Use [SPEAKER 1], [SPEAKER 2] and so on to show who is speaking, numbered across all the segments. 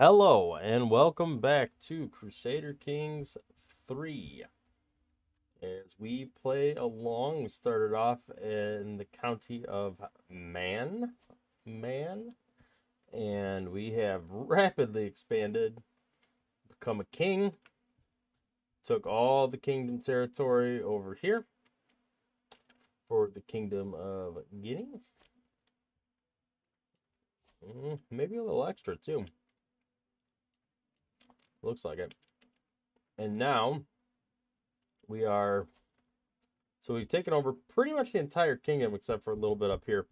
[SPEAKER 1] Hello and welcome back to Crusader Kings 3. As we play along, we started off in the county of Man, and we have rapidly expanded, become a king, took all the kingdom territory over here for the kingdom of Guinea. Maybe a little extra too. Looks like it. And now we are so we've taken over pretty much the entire kingdom except for a little bit up here.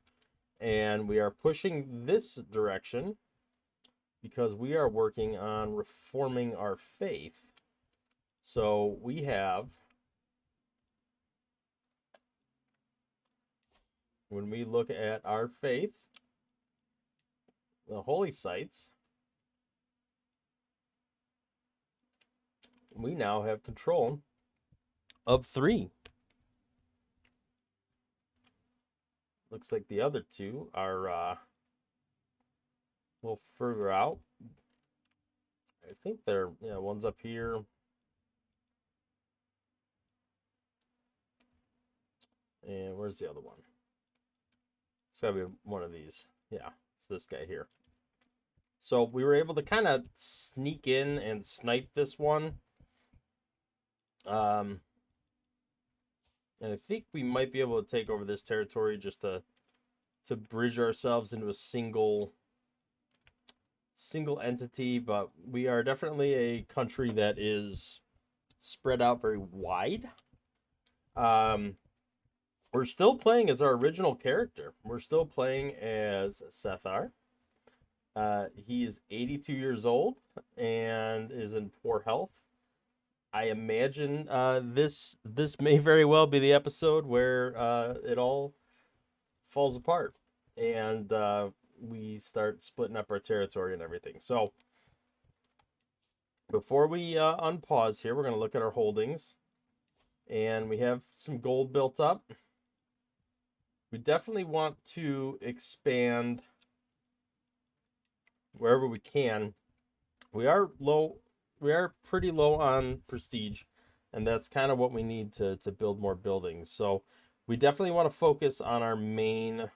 [SPEAKER 1] And we are pushing this direction because we are working on reforming our faith. So we have, when we look at our faith, the holy sites, we now have control of 3. Looks like the other 2 are a little further out. I think they're, one's up here. And where's the other one? It's got to be one of these. Yeah, it's this guy here. So we were able to kind of sneak in and snipe this one. And I think we might be able to take over this territory just to bridge ourselves into a single entity, but we are definitely a country that is spread out very wide. We're still playing as our original character. We're still playing as Sethar. He is 82 years old and is in poor health. I imagine this may very well be the episode where it all falls apart and we start splitting up our territory and everything. So before we unpause here, we're going to look at our holdings, and we have some gold built up. We definitely want to expand wherever we can. We are pretty low on prestige, and that's kind of what we need to build more buildings. So we definitely want to focus on our main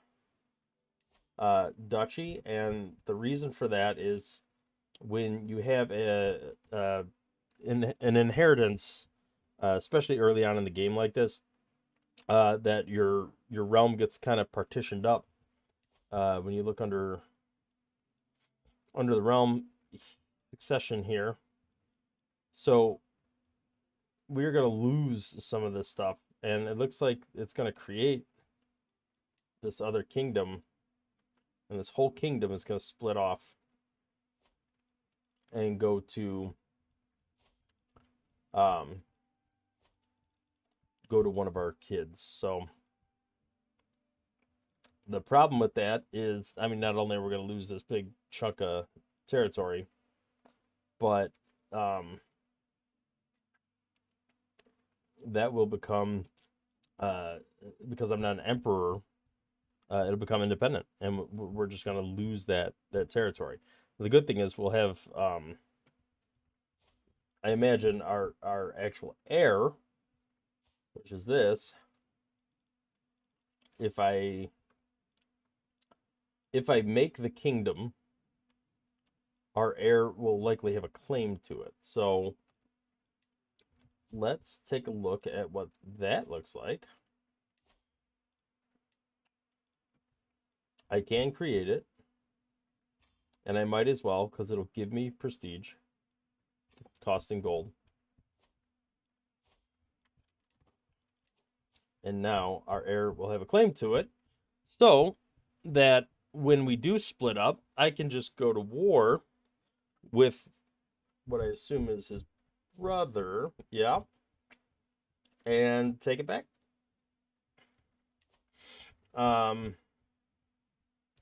[SPEAKER 1] duchy, and the reason for that is when you have an inheritance, especially early on in the game like this, that your realm gets kind of partitioned up. When you look under the realm succession here, so we're going to lose some of this stuff, and it looks like it's going to create this other kingdom, and this whole kingdom is going to split off and go to one of our kids. So the problem with that is, I mean, not only are we going to lose this big chunk of territory, but that will become, because I'm not an emperor, it'll become independent, and we're just going to lose that territory. The good thing is we'll have, I imagine, our actual heir, which is this. If I make the kingdom, our heir will likely have a claim to it. So let's take a look at what that looks like. I can create it, and I might as well, because it'll give me prestige, costing gold. And now our heir will have a claim to it, so that when we do split up, I can just go to war with what I assume is his brother, yeah, and take it back.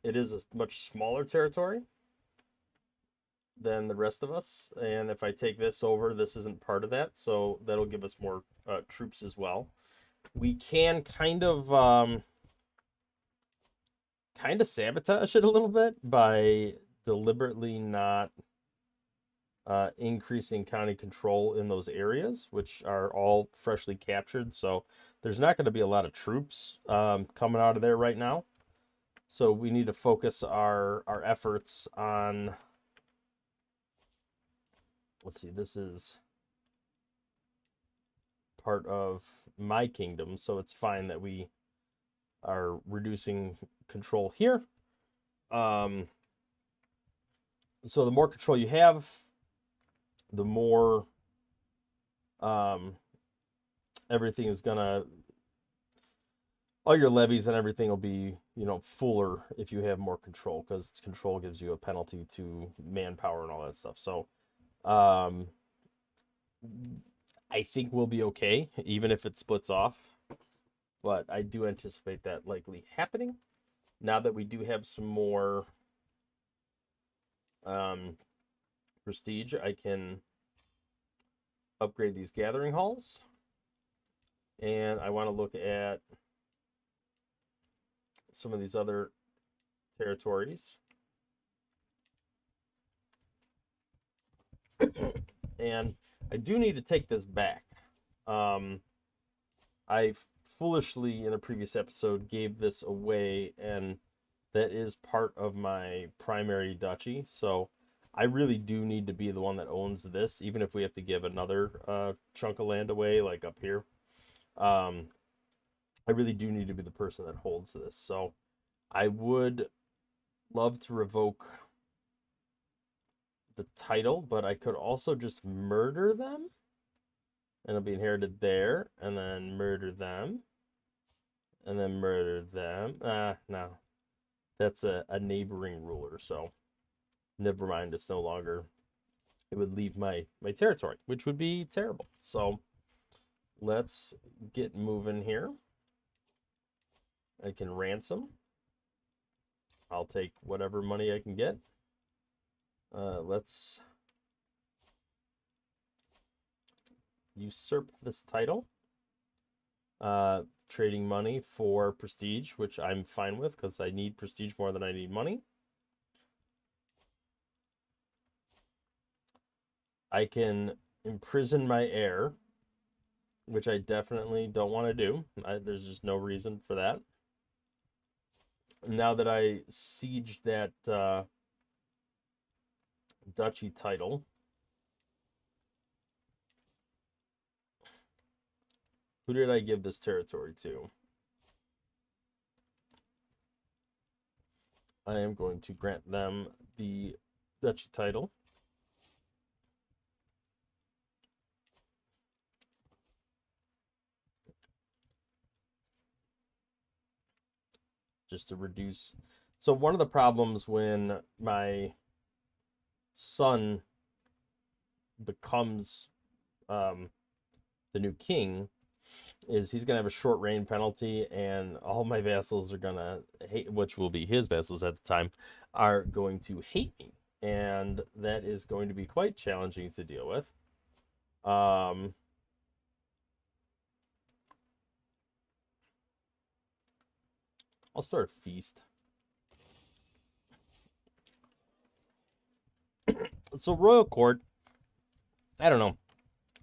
[SPEAKER 1] It is a much smaller territory than the rest of us, and if I take this over, this isn't part of that, so that'll give us more troops as well. We can kind of sabotage it a little bit by deliberately not increasing county control in those areas, which are all freshly captured. So there's not going to be a lot of troops coming out of there right now. So we need to focus our efforts on, let's see, this is part of my kingdom, so it's fine that we are reducing control here. So the more control you have, the more everything is gonna, all your levies and everything will be, fuller if you have more control, because control gives you a penalty to manpower and all that stuff. So I think we'll be okay, even if it splits off. But I do anticipate that likely happening. Now that we do have some more prestige, I can upgrade these gathering halls. And I want to look at some of these other territories. And I do need to take this back. I foolishly, in a previous episode, gave this away, and that is part of my primary duchy. So I really do need to be the one that owns this, even if we have to give another chunk of land away, like up here. I really do need to be the person that holds this. So I would love to revoke the title, but I could also just murder them, and it'll be inherited there, and then murder them, and then murder them. No, that's a neighboring ruler, so never mind. It's no longer. It would leave my territory, which would be terrible. So let's get moving here. I can ransom. I'll take whatever money I can get. Let's usurp this title. Trading money for prestige, which I'm fine with because I need prestige more than I need money. I can imprison my heir, which I definitely don't want to do. There's just no reason for that. Now that I siege that duchy title, who did I give this territory to? I am going to grant them the duchy title. Just to reduce. So one of the problems when my son becomes the new king is he's going to have a short reign penalty, and all my vassals are going to hate, which will be his vassals at the time, are going to hate me. And that is going to be quite challenging to deal with. I'll start a feast. So Royal Court, I don't know.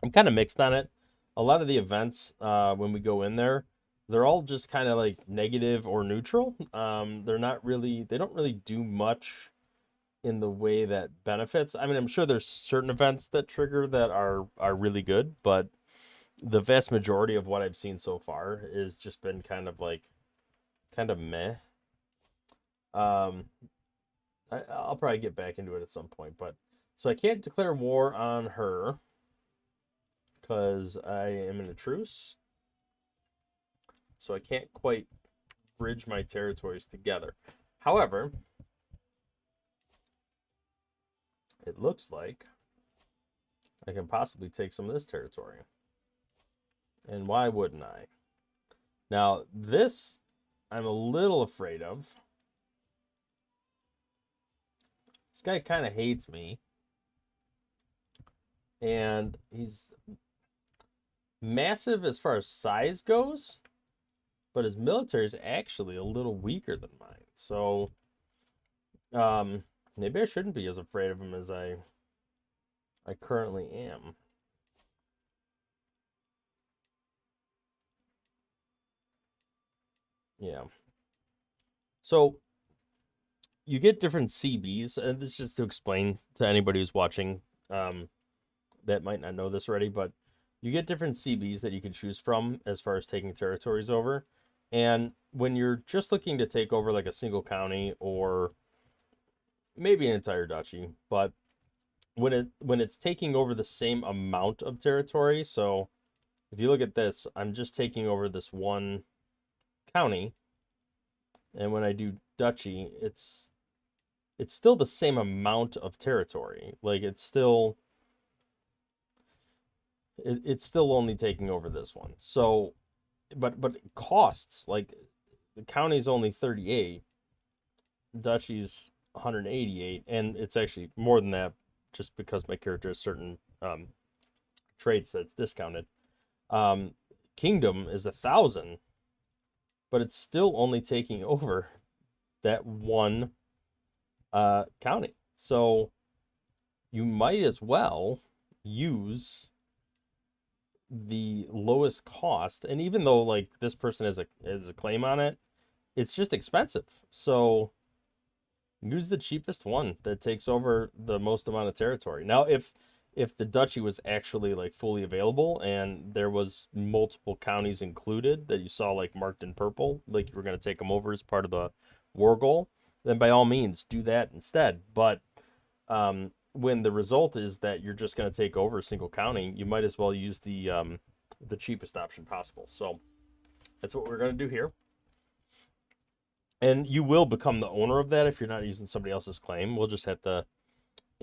[SPEAKER 1] I'm kind of mixed on it. A lot of the events, when we go in there, they're all just kind of like negative or neutral. They don't really do much in the way that benefits. I mean, I'm sure there's certain events that trigger that are really good, but the vast majority of what I've seen so far has just been kind of meh. I'll probably get back into it at some point, but so I can't declare war on her because I am in a truce. So I can't quite bridge my territories together. However, it looks like I can possibly take some of this territory. And why wouldn't I? Now, this I'm a little afraid of. This guy kind of hates me. And he's massive as far as size goes, but his military is actually a little weaker than mine. So maybe I shouldn't be as afraid of him as I I currently am. Yeah. So you get different CBs, and this is just to explain to anybody who's watching that might not know this already, but you get different CBs that you can choose from as far as taking territories over. And when you're just looking to take over like a single county or maybe an entire duchy, but when it's taking over the same amount of territory, so if you look at this, I'm just taking over this one county, and when I do duchy, it's still the same amount of territory. Like it's still only taking over this one. So, but it costs like the county's only 38, duchy's 188, and it's actually more than that just because my character has certain traits that's discounted. Um, Kingdom is 1,000, but it's still only taking over that one county. So you might as well use the lowest cost. And even though like this person has a claim on it, it's just expensive. So use the cheapest one that takes over the most amount of territory. Now, if the duchy was actually like fully available and there was multiple counties included that you saw like marked in purple, like you were going to take them over as part of the war goal, then by all means do that instead. But when the result is that you're just going to take over a single county, you might as well use the cheapest option possible. So that's what we're going to do here. And you will become the owner of that if you're not using somebody else's claim. We'll just have to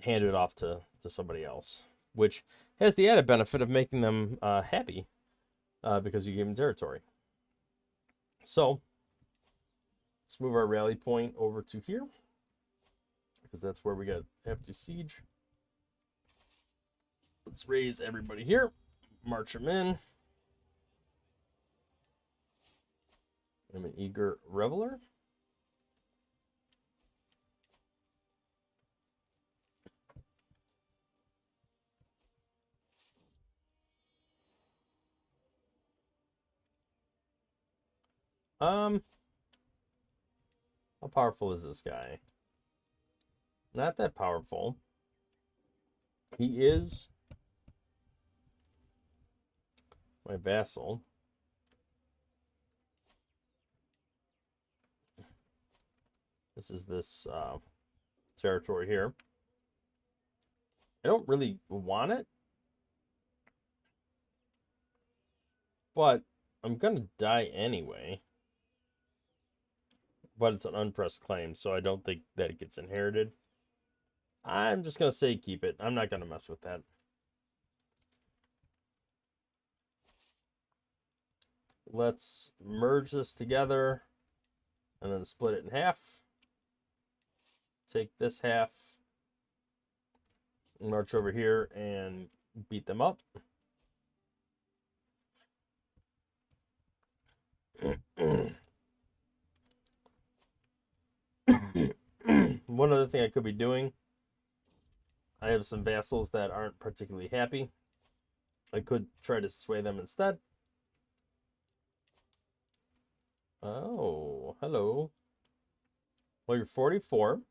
[SPEAKER 1] hand it off to somebody else, which has the added benefit of making them happy because you gave them territory. So let's move our rally point over to here because that's where we have to siege. Let's raise everybody here, march them in. I'm an eager reveler. How powerful is this guy? Not that powerful. He is my vassal. This is this territory here. I don't really want it, but I'm gonna die anyway. But it's an unpressed claim, so I don't think that it gets inherited. I'm just gonna say keep it. I'm not gonna mess with that. Let's merge this together and then split it in half. Take this half, march over here and beat them up. One other thing I could be doing, I have some vassals that aren't particularly happy. I could try to sway them instead. Oh, hello. Well, you're 44.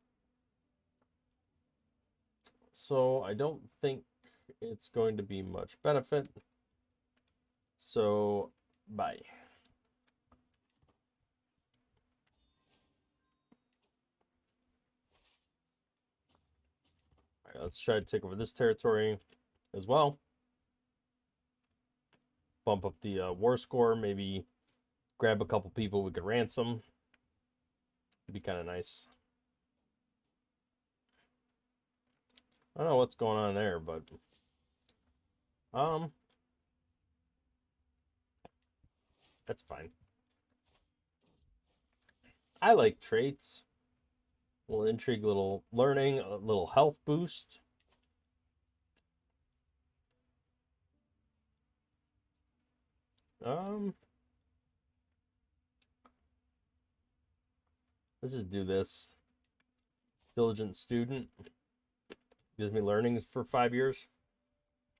[SPEAKER 1] So I don't think it's going to be much benefit. So, bye. All right, let's try to take over this territory as well. Bump up the war score. Maybe grab a couple people we could ransom. It'd be kind of nice. I don't know what's going on there, but that's fine. I like traits. A little intrigue, a little learning, a little health boost. Let's just do this. Diligent student gives me learnings for 5 years.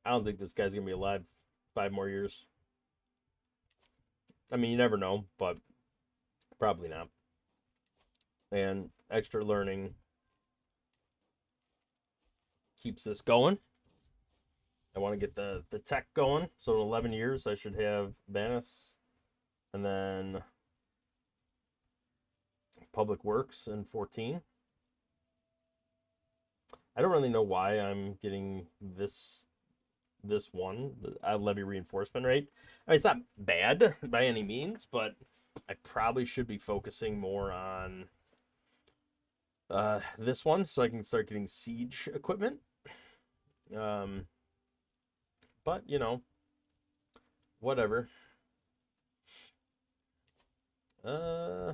[SPEAKER 1] I don't think this guy's gonna be alive 5 more years. I mean, you never know, but probably not. And extra learning keeps this going. I want to get the tech going. So in 11 years, I should have Venice, and then Public Works in 14. I don't really know why I'm getting this one, the levy reinforcement rate. I mean, it's not bad by any means, but I probably should be focusing more on this one so I can start getting siege equipment. Um, but you know, whatever. Uh,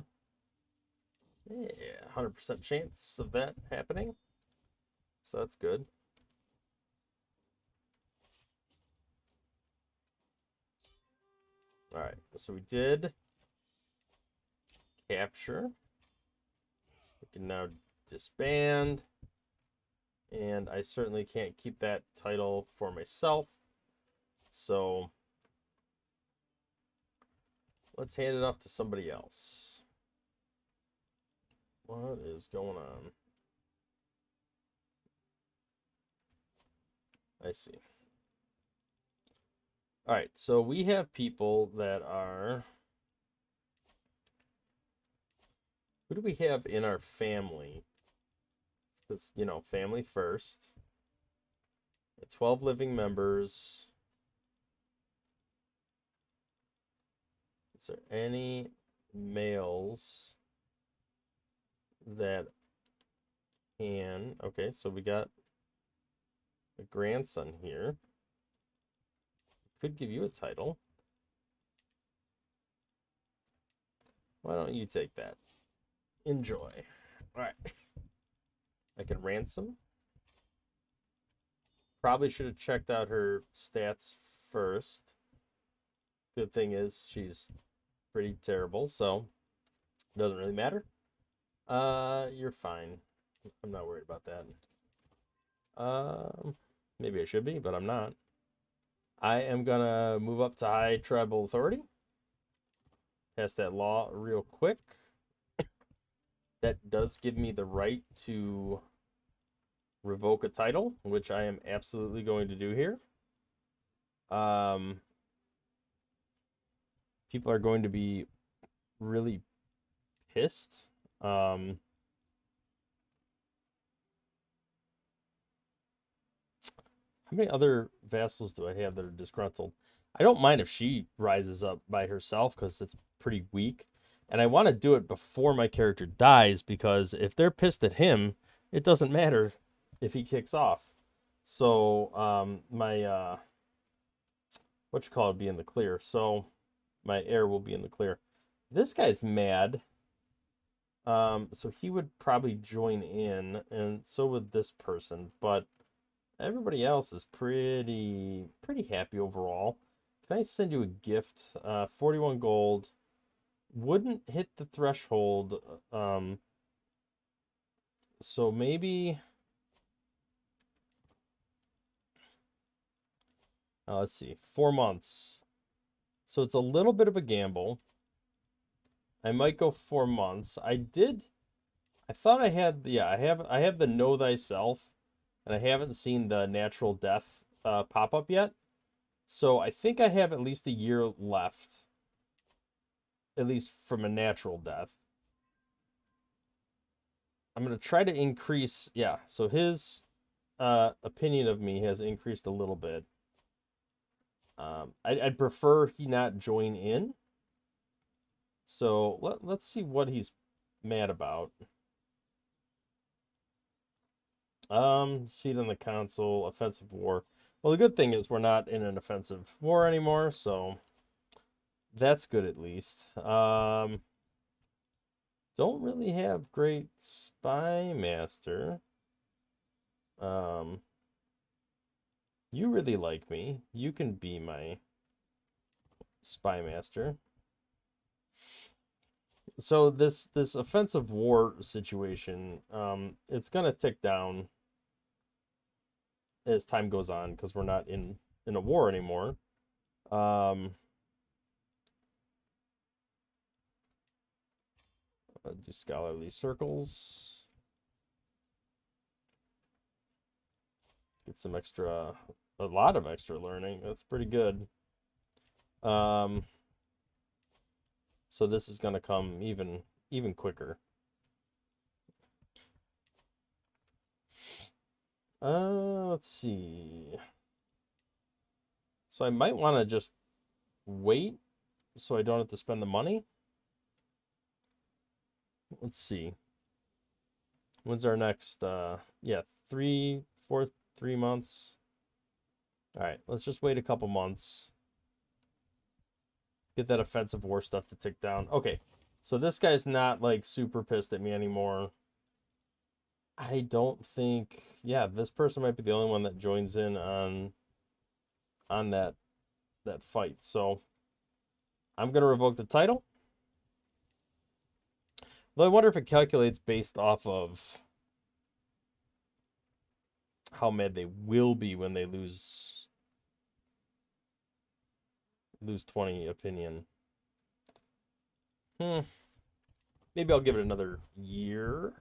[SPEAKER 1] yeah, 100% chance of that happening. So that's good. All right, so we did capture. We can now disband. And I certainly can't keep that title for myself. So let's hand it off to somebody else. What is going on? I see. All right, so we have people that are... Who do we have in our family? Because, you know, family first. 12 living members. Is there any males that can... Okay, so we got a grandson here. Could give you a title. Why don't you take that? Enjoy. All right. I can ransom. Probably should have checked out her stats first. Good thing is she's pretty terrible, so it doesn't really matter. You're fine. I'm not worried about that. Maybe I should be, but I'm not. I am gonna move up to high tribal authority. Pass that law real quick. That does give me the right to revoke a title, which I am absolutely going to do here. People are going to be really pissed. How many other vassals do I have that are disgruntled? I don't mind if she rises up by herself because it's pretty weak. And I want to do it before my character dies because if they're pissed at him, it doesn't matter if he kicks off. So my what you call it be in the clear. So my heir will be in the clear. This guy's mad. So he would probably join in, and so would this person, but everybody else is pretty happy overall. Can I send you a gift? 41 gold. Wouldn't hit the threshold. So maybe let's see, 4 months. So it's a little bit of a gamble. I might go 4 months. I thought I had I have the know thyself, and I haven't seen the natural death pop up yet. So I think I have at least a year left, at least from a natural death. I'm going to try to increase, yeah, so his opinion of me has increased a little bit. I'd prefer he not join in. So let's see what he's mad about. Seat on the console, offensive war. Well, the good thing is we're not in an offensive war anymore, so that's good at least. Don't really have great spy master. You really like me. You can be my spy master. So this offensive war situation, it's gonna tick down as time goes on because we're not in a war anymore. Do scholarly circles. Get some extra, a lot of extra learning. That's pretty good. So this is going to come even quicker. Let's see. So I might want to just wait so I don't have to spend the money. Let's see. When's our next yeah, 3 months. All right, let's just wait a couple months. Get that offensive war stuff to tick down. Okay. So this guy's not like super pissed at me anymore. I don't think, yeah, this person might be the only one that joins in on that fight. So I'm gonna revoke the title. Though I wonder if it calculates based off of how mad they will be when they lose 20 opinion. Maybe I'll give it another year.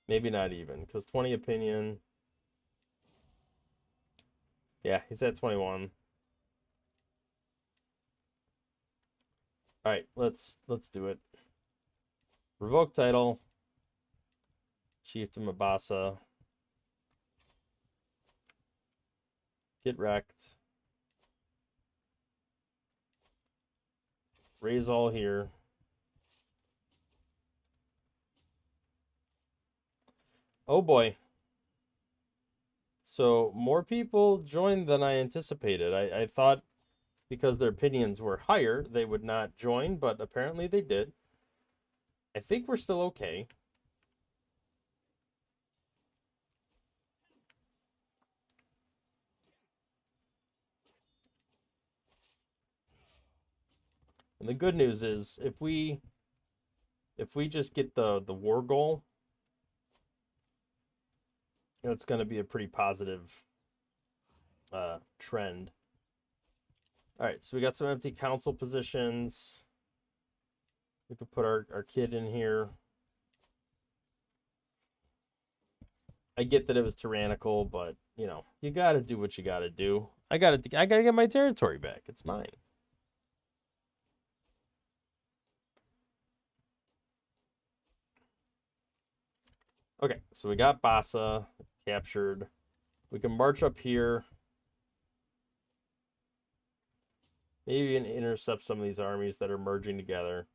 [SPEAKER 1] Maybe not even, because 20 opinion. Yeah, he's at 21. All right, let's do it. Revoke title. Chieftain Mabasa. Get wrecked. Raise all here. Oh boy. So more people joined than I anticipated. I thought because their opinions were higher, they would not join, but apparently they did. I think we're still okay. And the good news is if we just get the war goal, it's going to be a pretty positive trend. All right, so we got some empty council positions. We could put our kid in here. I get that it was tyrannical, but you know, you got to do what you got to do. I got to get my territory back. It's mine. Okay, so we got Bassa captured. We can march up here. Maybe even intercept some of these armies that are merging together.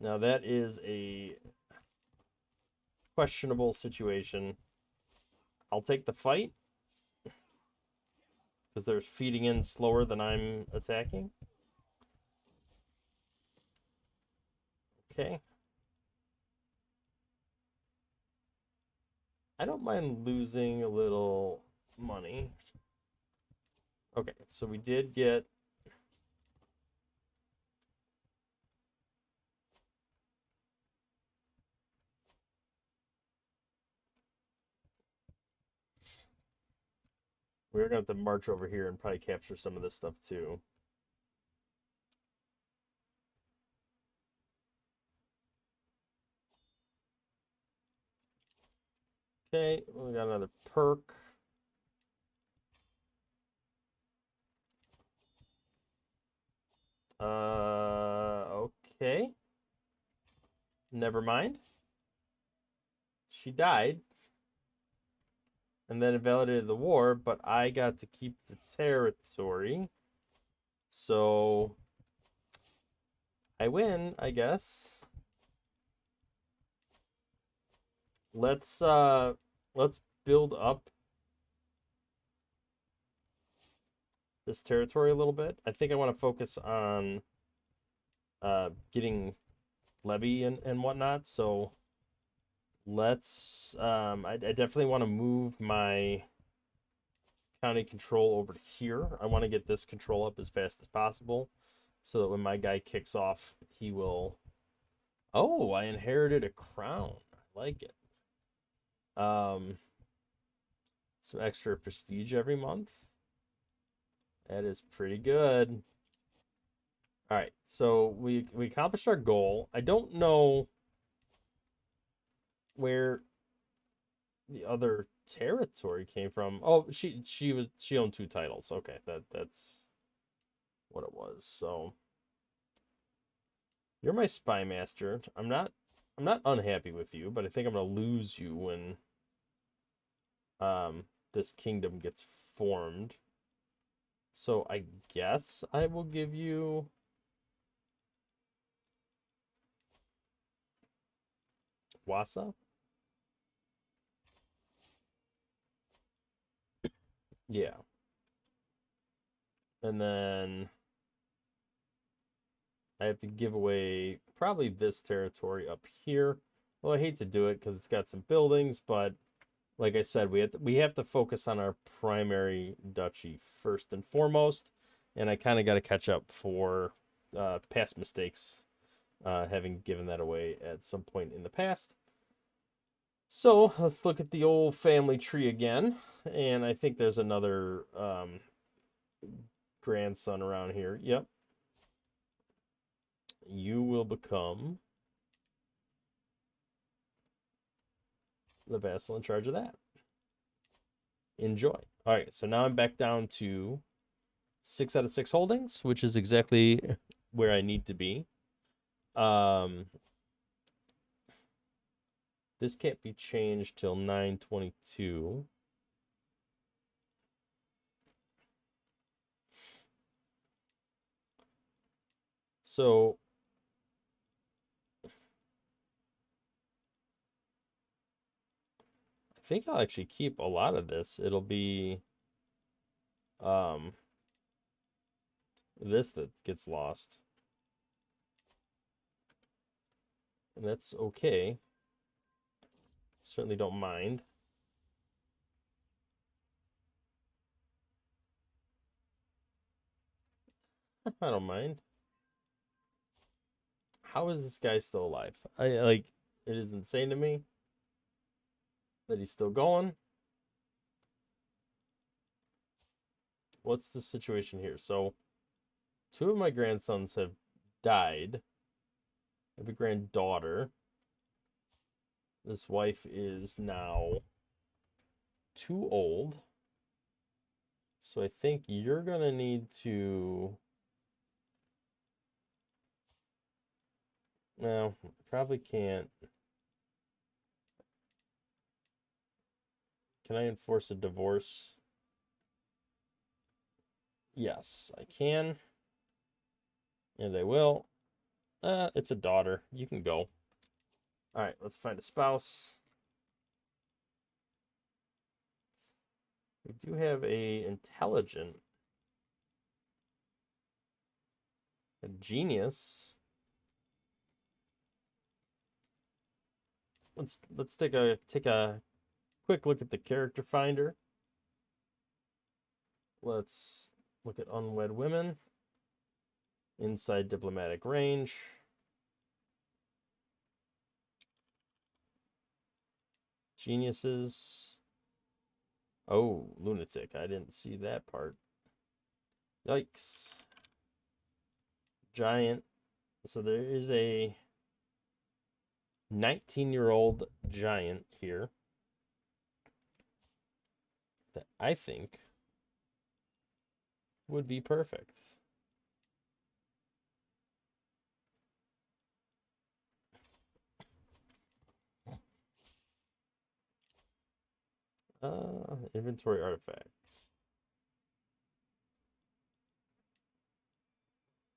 [SPEAKER 1] Now that is a questionable situation. I'll take the fight because they're feeding in slower than I'm attacking. Okay. I don't mind losing a little money. Okay, so we did get we're gonna have to march over here and probably capture some of this stuff too. Okay, we got another perk. Okay. Never mind. She died. And then invalidated the war, but I got to keep the territory. So I win, I guess. Let's build up this territory a little bit. I think I want to focus on getting levy and whatnot. So let's I definitely want to move my county control over to here. I want to get this control up as fast as possible. so that when my guy kicks off, he will. Oh, I inherited a crown. I like it. Um, some extra prestige every month. That is pretty good. All right, so we accomplished our goal. I don't know where the other territory came from. Oh, she owned two titles. Okay, that's what it was. So you're my spy master. I'm not unhappy with you, but I think I'm gonna lose you when this kingdom gets formed. So I guess I will give you Wasa. Yeah. And then I have to give away probably this territory up here. Well, I hate to do it because it's got some buildings, but like I said, we have to focus on our primary duchy first and foremost, and I kind of got to catch up for past mistakes, having given that away at some point in the past. So let's look at the old family tree again, and I think there's another grandson around here. Yep, you will become the vassal in charge of that. Enjoy. All right, so now I'm back down to 6 out of 6 holdings, which is exactly where I need to be. This can't be changed till 9/22. So I think I'll actually keep a lot of this. It'll be um this that gets lost. And that's okay. Certainly don't mind. I don't mind. How is this guy still alive? I like it is insane to me that he's still going. What's the situation here? So, two of my grandsons have died. I have a granddaughter. This wife is now too old. So I think you're going to need to. No, probably can't. Can I enforce a divorce? Yes, I can. And I will. It's a daughter. You can go. All right, let's find a spouse. We do have a intelligent, a genius. Let's take a quick look at the character finder. Let's look at unwed women. Inside diplomatic range. Geniuses. Oh, lunatic. I didn't see that part. Yikes. Giant. So there is a 19-year-old giant here that I think would be perfect. Inventory artifacts.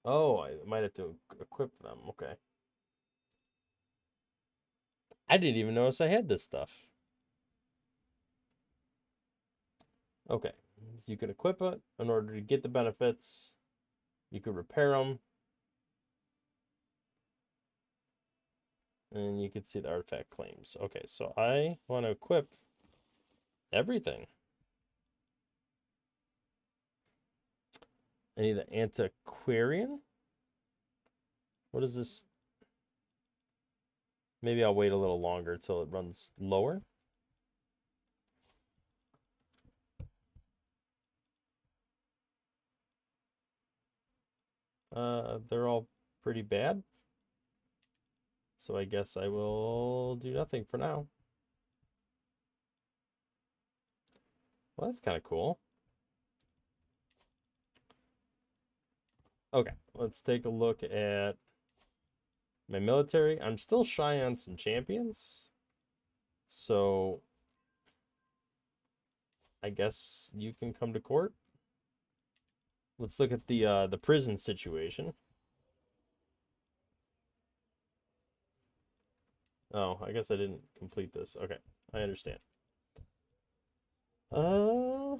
[SPEAKER 1] Oh, I might have to equip them. Okay. I didn't even notice I had this stuff. Okay. So you can equip it in order to get the benefits. You could repair them. And you can see the artifact claims. Okay, so I want to equip everything. I need an antiquarian. What is this? Maybe I'll wait a little longer till it runs lower. They're all pretty bad. So I guess I will do nothing for now. Well, that's kind of cool. Okay, let's take a look at my military. I'm still shy on some champions. So I guess you can come to court. Let's look at the prison situation. Oh, I guess I didn't complete this. Okay, I understand. Uh,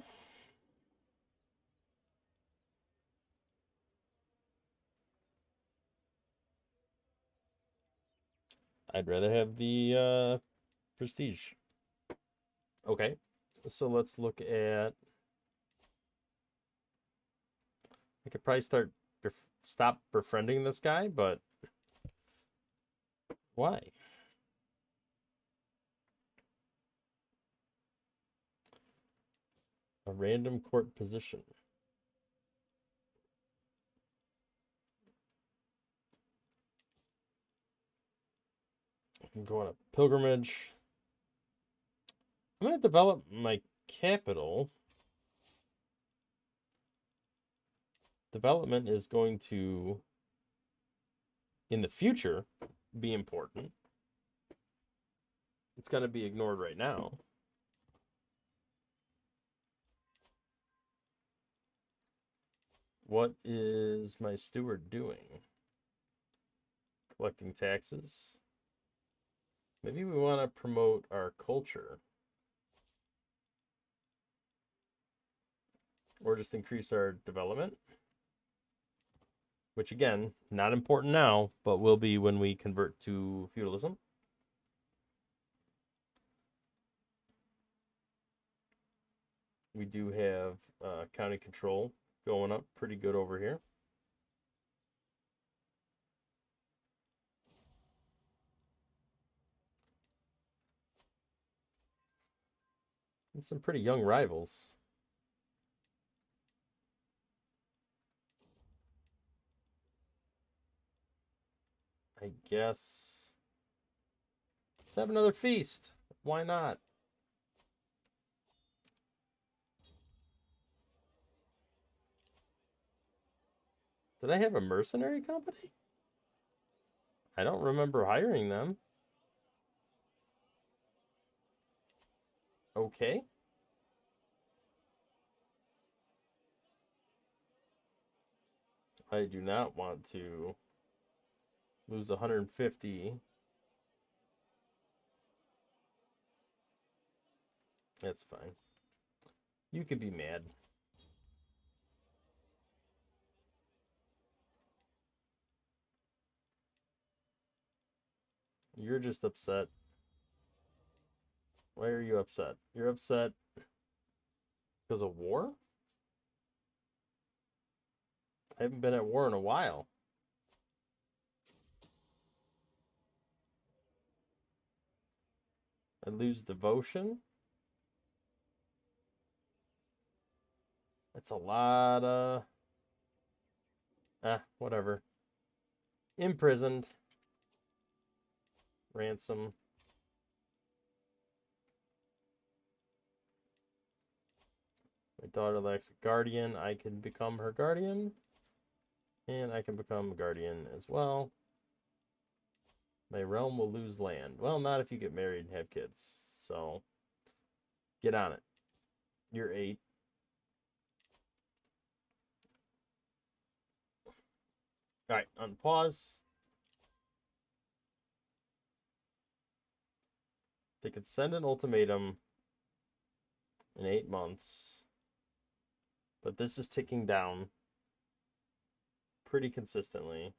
[SPEAKER 1] I'd rather have the prestige. Okay, so let's look at. I could probably stop befriending this guy, but why? A random court position. I'm going on a pilgrimage. I'm going to develop my capital. Development is going to, in the future, be important. It's going to be ignored right now. What is my steward doing? Collecting taxes. Maybe we want to promote our culture. Or just increase our development. Which, again, not important now, but will be when we convert to feudalism. We do have county control going up pretty good over here. And some pretty young rivals. I guess. Let's have another feast. Why not? Did I have a mercenary company? I don't remember hiring them. Okay. I do not want to lose 150. That's fine. You could be mad. You're just upset. Why are you upset? You're upset because of war? I haven't been at war in a while. I lose devotion. That's a lot of... whatever. Imprisoned. Ransom. My daughter lacks a guardian. I can become her guardian. And I can become a guardian as well. My realm will lose land. Well, not if you get married and have kids. So, get on it. You're 8. Alright, unpause. They could send an ultimatum in 8 months. But this is ticking down pretty consistently.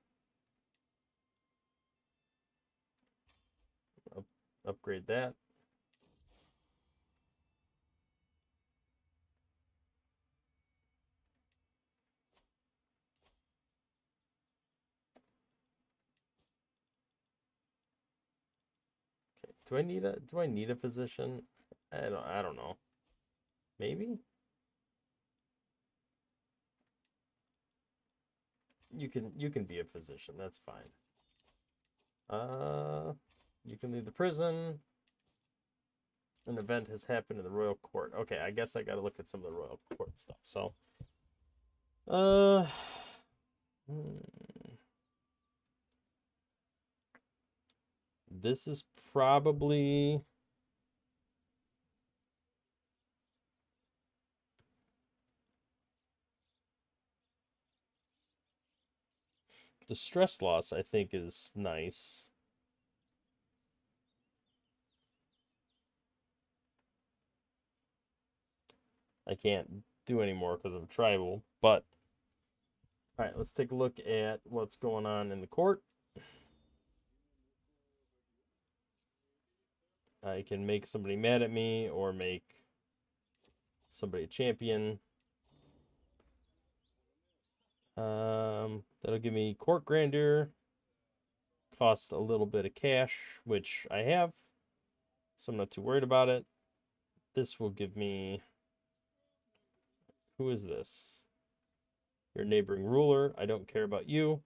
[SPEAKER 1] Upgrade that. Do I need a physician? I don't know. Maybe? You can be a physician. That's fine. You can leave the prison. An event has happened in the royal court. Okay, I guess I got to look at some of the royal court stuff. So, uh, this is probably the stress loss. I think is nice. I can't do anymore because of tribal, but all right, let's take a look at what's going on in the court. I can make somebody mad at me or make somebody a champion. That'll give me court grandeur. Cost a little bit of cash, which I have, so I'm not too worried about it. This will give me. Who is this? Your neighboring ruler. I don't care about you.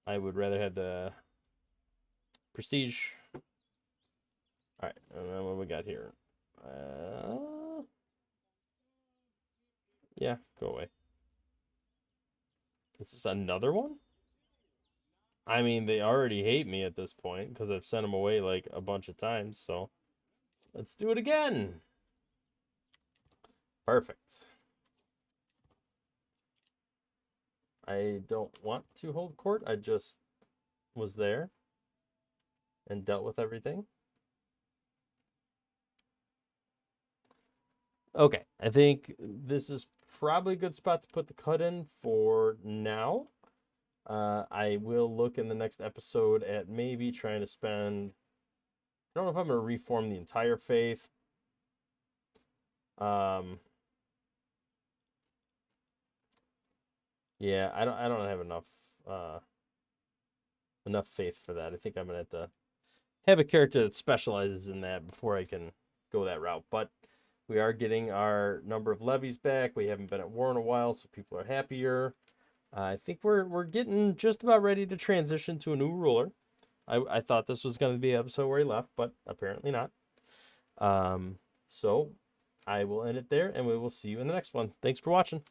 [SPEAKER 1] I would rather have the prestige. All right, and then what we got here? Yeah, go away. Is this another one? I mean, they already hate me at this point because I've sent them away like a bunch of times. So let's do it again. Perfect. I don't want to hold court. I just was there and dealt with everything. Okay, I think this is probably a good spot to put the cut in for now. I will look in the next episode at maybe trying to spend. I don't know if I'm going to reform the entire faith. Yeah, I don't have enough faith for that. I think I'm gonna have to have a character that specializes in that before I can go that route. But we are getting our number of levies back. We haven't been at war in a while, so people are happier. I think we're getting just about ready to transition to a new ruler. I thought this was going to be an episode where he left, but apparently not. So I will end it there, and we will see you in the next one. Thanks for watching.